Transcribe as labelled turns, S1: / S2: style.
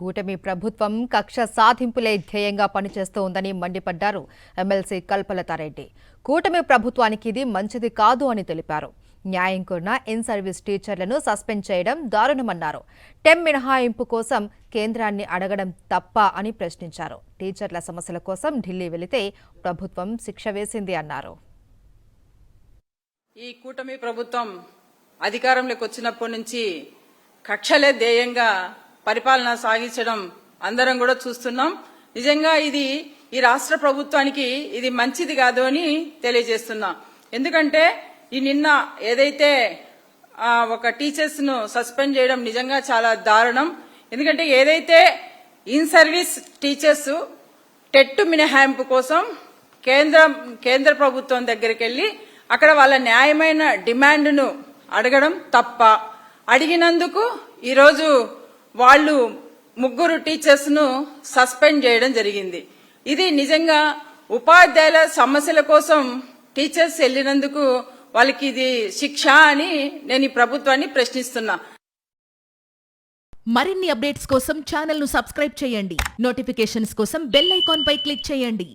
S1: కూటమి ప్రభుత్వం కక్ష సాధింపులే ధ్యేయంగా పనిచేస్తూ ఉందని మండిపడ్డారు ఎమ్మెల్సీ కల్పలతారెడ్డి. కూటమి ప్రభుత్వానికి ఇది మంచిది కాదు అని తెలిపారు. న్యాయం కోరిన ఇన్ సర్వీస్ టీచర్లను సస్పెండ్ చేయడం దారుణమన్నారు. టెమ్ మినహాయింపు కోసం కేంద్రాన్ని అడగడం తప్ప అని ప్రశ్నించారు. టీచర్ల సమస్యల కోసం ఢిల్లీ వెళితే ప్రభుత్వం శిక్ష వేసింది అన్నారు.
S2: ఈ కూటమి ప్రభుత్వం అధికారంలోకి వచ్చినప్పటి నుంచి కక్షలే ధ్యేయంగా పరిపాలన సాగించడం అందరం కూడా చూస్తున్నాం. నిజంగా ఇది ఈ రాష్ట్ర ప్రభుత్వానికి ఇది మంచిది కాదు అని తెలియజేస్తున్నా. ఎందుకంటే ఈ నిన్న ఏదైతే ఒక టీచర్స్ ను సస్పెండ్ చేయడం నిజంగా చాలా దారుణం. ఎందుకంటే ఏదైతే ఇన్ సర్వీస్ టీచర్స్ టెట్ మినహాయింపు కోసం కేంద్ర ప్రభుత్వం దగ్గరికి వెళ్లి అక్కడ వాళ్ళ న్యాయమైన డిమాండ్ను అడగడం తప్ప, అడిగినందుకు ఈరోజు వాళ్ళు 3 టీచర్స్ ను సస్పెండ్ చేయడం జరిగింది. ఇది నిజంగా ఉపాధ్యాయుల సమస్యల కోసం టీచర్స్ వెళ్లినందుకు వాళ్ళకి ఇది శిక్ష అని నేను ఈ ప్రభుత్వాన్ని ప్రశ్నిస్తున్నా.
S3: మరిన్ని అప్డేట్స్ కోసం ఛానల్ ను సబ్స్క్రైబ్ చేయండి. నోటిఫికేషన్స్ కోసం బెల్ ఐకాన్ పై క్లిక్ చేయండి.